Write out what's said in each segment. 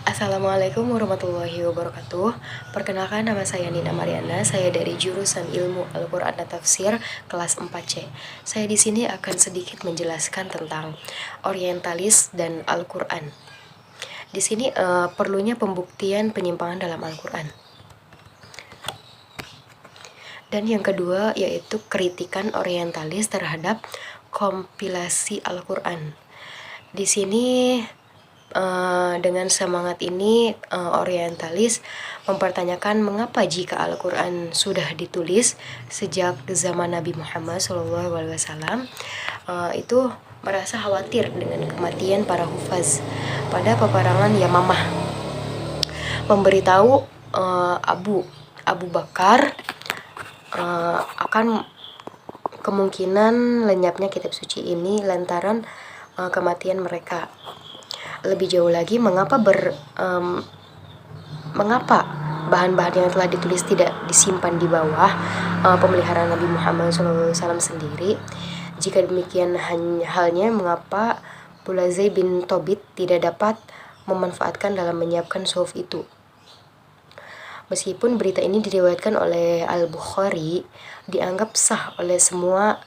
Assalamualaikum warahmatullahi wabarakatuh. Perkenalkan, nama saya Nina Mariana. Saya dari jurusan Ilmu Al-Qur'an dan Tafsir kelas 4C. Saya di sini akan sedikit menjelaskan tentang orientalis dan Al-Qur'an. Di sini perlunya pembuktian penyimpangan dalam Al-Qur'an. Dan yang kedua yaitu kritikan orientalis terhadap kompilasi Al-Qur'an. Di sini dengan semangat ini orientalis mempertanyakan mengapa jika Al-Quran sudah ditulis sejak zaman Nabi Muhammad SAW itu merasa khawatir dengan kematian para hufaz. Pada peperangan Yamamah memberitahu Abu Bakar akan kemungkinan lenyapnya kitab suci ini lantaran kematian mereka. Lebih jauh lagi, mengapa bahan-bahan yang telah ditulis tidak disimpan di bawah pemeliharaan Nabi Muhammad SAW sendiri? Jika demikian halnya, mengapa Bulazai bin Tobit tidak dapat memanfaatkan dalam menyiapkan suhuf itu? Meskipun berita ini diriwayatkan oleh Al-Bukhari, dianggap sah oleh semua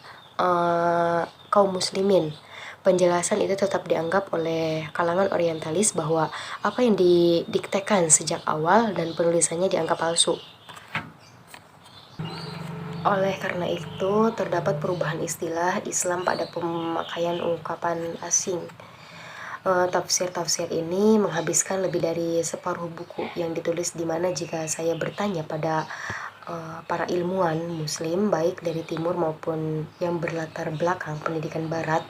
kaum muslimin. Penjelasan itu tetap dianggap oleh kalangan orientalis bahwa apa yang didiktekan sejak awal dan penulisannya dianggap palsu. Oleh karena itu, terdapat perubahan istilah Islam pada pemakaian ungkapan asing. Tafsir-tafsir ini menghabiskan lebih dari separuh buku yang ditulis, di mana jika saya bertanya pada para ilmuwan muslim baik dari timur maupun yang berlatar belakang pendidikan barat,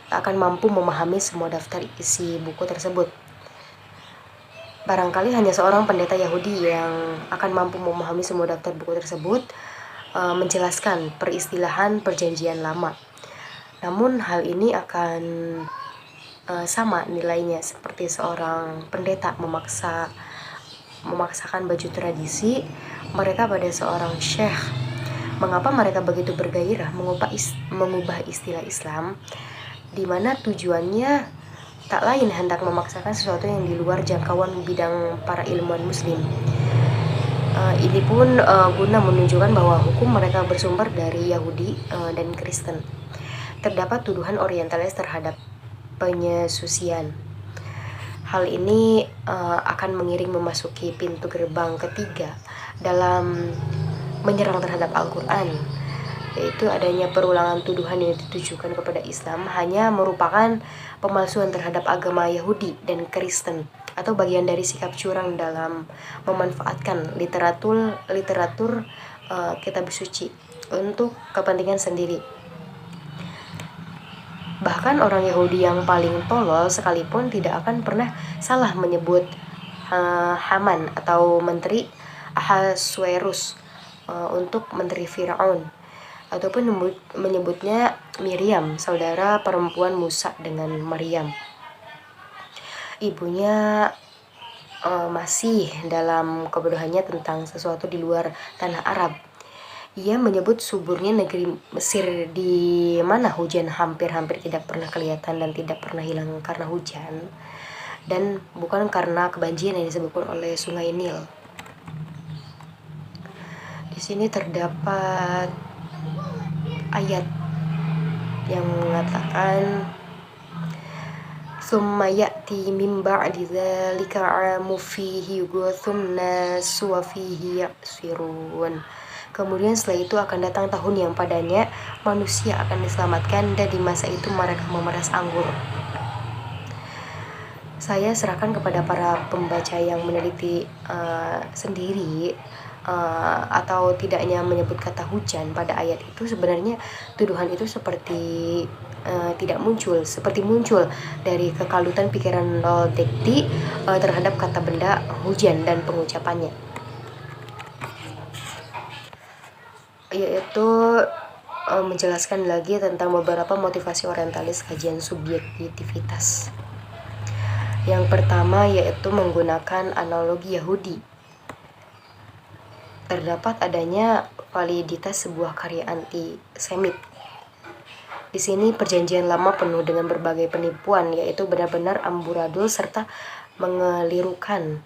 tak akan mampu memahami semua daftar isi buku tersebut. Barangkali hanya seorang pendeta Yahudi yang akan mampu memahami semua daftar buku tersebut, menjelaskan peristilahan perjanjian lama. Namun hal ini akan sama nilainya seperti seorang pendeta memaksakan baju tradisi mereka pada seorang syekh. Mengapa mereka begitu bergairah mengubah istilah Islam, di mana tujuannya tak lain hendak memaksakan sesuatu yang di luar jangkauan bidang para ilmuwan muslim. Ini pun guna menunjukkan bahwa hukum mereka bersumber dari Yahudi dan Kristen. Terdapat tuduhan orientalis terhadap penyesucian. Hal ini akan mengiring memasuki pintu gerbang ketiga dalam menyerang terhadap Al-Quran, yaitu adanya perulangan tuduhan yang ditujukan kepada Islam hanya merupakan pemalsuan terhadap agama Yahudi dan Kristen, atau bagian dari sikap curang dalam memanfaatkan literatur kitab suci untuk kepentingan sendiri. Bahkan orang Yahudi yang paling tolol sekalipun tidak akan pernah salah menyebut Haman atau menteri Ahasuerus untuk menteri Firaun, ataupun menyebutnya Miriam, saudara perempuan Musa dengan Maryam. Ibunya masih dalam kebodohannya tentang sesuatu di luar tanah Arab. Ia menyebut suburnya negeri Mesir, di mana hujan hampir-hampir tidak pernah kelihatan dan tidak pernah hilang karena hujan, dan bukan karena kebanjiran yang disebabkan oleh sungai Nil. Di sini terdapat ayat yang mengatakan summa ya'ti min ba'di dzalika 'amu fihi yughathun nasu wa fihi ya'sirun. Kemudian setelah itu akan datang tahun yang padanya manusia akan diselamatkan, dan di masa itu mereka memeras anggur. Saya serahkan kepada para pembaca yang meneliti sendiri atau tidaknya menyebut kata hujan pada ayat itu. Sebenarnya tuduhan itu seperti tidak muncul, seperti muncul dari kekalutan pikiran Dekti terhadap kata benda hujan dan pengucapannya, yaitu menjelaskan lagi tentang beberapa motivasi orientalis kajian subjektivitas. Yang pertama yaitu menggunakan analogi Yahudi. Terdapat adanya validitas sebuah karya anti-Semit. Di sini perjanjian lama penuh dengan berbagai penipuan, yaitu benar-benar amburadul serta mengelirukan,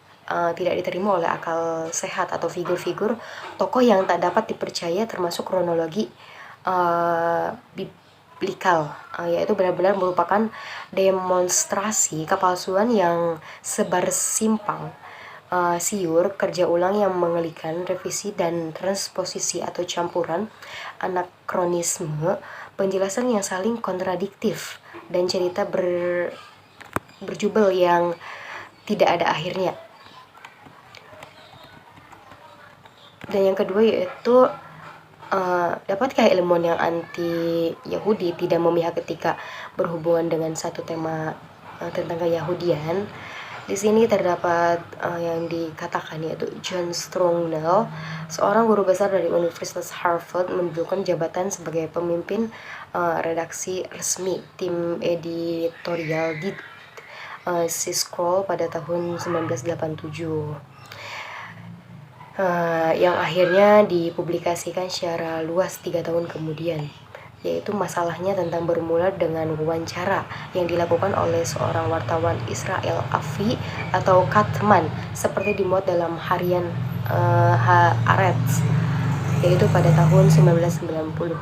tidak diterima oleh akal sehat atau figur-figur tokoh yang tak dapat dipercaya termasuk kronologi biblikal, yaitu benar-benar merupakan demonstrasi kepalsuan yang sebar simpang siur, kerja ulang yang mengelikan, revisi dan transposisi atau campuran, anakronisme, penjelasan yang saling kontradiktif, dan cerita berjubel yang tidak ada akhirnya. Dan yang kedua yaitu dapatkah ilmuwan yang anti Yahudi tidak memihak ketika berhubungan dengan satu tema tentang keyahudian? Di sini terdapat yang dikatakan yaitu John Strongnell, seorang guru besar dari Universitas Harvard, mendudukan jabatan sebagai pemimpin redaksi resmi tim editorial di Scroll pada tahun 1987. Yang akhirnya dipublikasikan secara luas 3 tahun kemudian, yaitu masalahnya tentang bermula dengan wawancara yang dilakukan oleh seorang wartawan Israel Avi atau Katman, seperti dimuat dalam harian Haaretz, yaitu pada tahun 1990,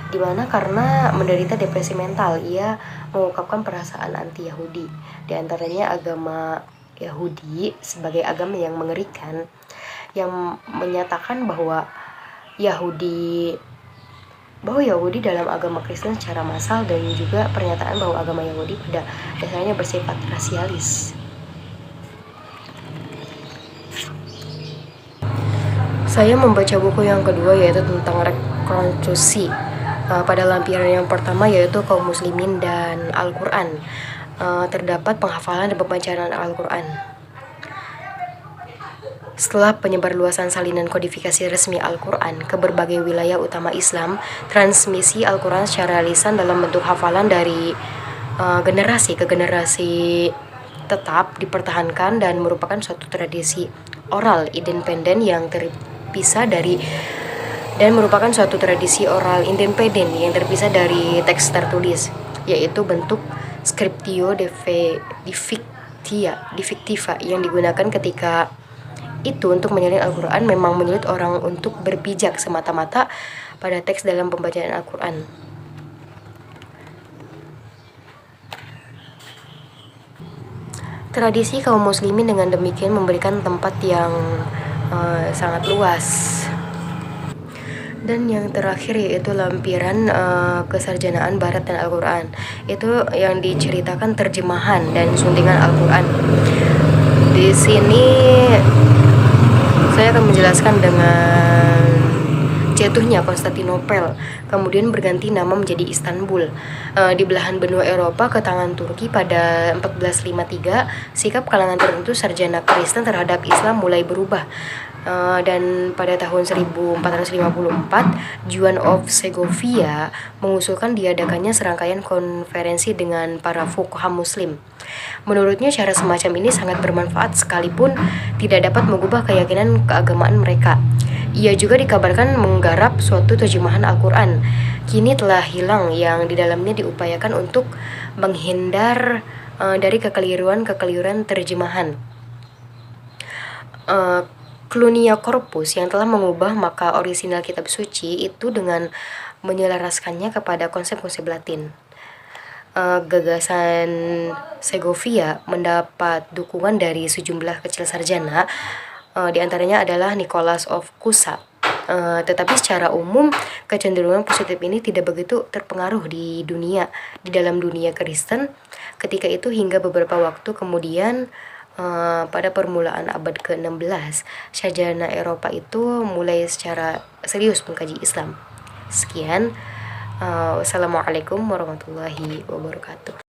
di mana karena menderita depresi mental, ia mengungkapkan perasaan anti-Yahudi, di antaranya agama Yahudi sebagai agama yang mengerikan, yang menyatakan bahwa Yahudi dalam agama Kristen secara massal, dan juga pernyataan bahwa agama Yahudi pada dasarnya bersifat rasialis. Saya membaca buku yang kedua yaitu tentang rekonstruksi pada lampiran yang pertama yaitu kaum muslimin dan Al-Quran. Terdapat penghafalan dan pembacaan Al-Quran. Setelah penyebarluasan salinan kodifikasi resmi Al-Quran ke berbagai wilayah utama Islam, transmisi Al-Quran secara lisan dalam bentuk hafalan dari generasi ke generasi tetap dipertahankan dan merupakan suatu tradisi oral independen yang terpisah dari teks tertulis, yaitu bentuk scriptio dictiva yang digunakan ketika itu untuk menyalin Al-Quran memang menyulit orang untuk berpijak semata-mata pada teks dalam pembacaan Al-Quran. Tradisi kaum muslimin dengan demikian memberikan tempat yang sangat luas. Dan yang terakhir yaitu lampiran kesarjanaan Barat dan Al-Quran. Itu yang diceritakan terjemahan dan suntingan Al-Quran. Di sini saya akan menjelaskan dengan jatuhnya Konstantinopel, kemudian berganti nama menjadi Istanbul, di belahan benua Eropa ke tangan Turki pada 1453. Sikap kalangan tertentu sarjana Kristen terhadap Islam mulai berubah. Dan pada tahun 1454, Juan of Segovia mengusulkan diadakannya serangkaian konferensi dengan para fuqaha muslim. Menurutnya cara semacam ini sangat bermanfaat sekalipun tidak dapat mengubah keyakinan keagamaan mereka. Ia juga dikabarkan menggarap suatu terjemahan Al-Quran kini telah hilang yang di dalamnya diupayakan untuk menghindar dari kekeliruan terjemahan. Clunia Corpus yang telah mengubah maka orisinal kitab suci itu dengan menyelaraskannya kepada konsep-konsep Latin. Gagasan Segovia mendapat dukungan dari sejumlah kecil sarjana, di antaranya adalah Nicholas of Cusa. Tetapi secara umum kecenderungan positif ini tidak begitu terpengaruh di dalam dunia Kristen ketika itu hingga beberapa waktu kemudian. Pada permulaan abad ke-16, sarjana Eropa itu mulai secara serius mengkaji Islam. Sekian, wassalamualaikum warahmatullahi wabarakatuh.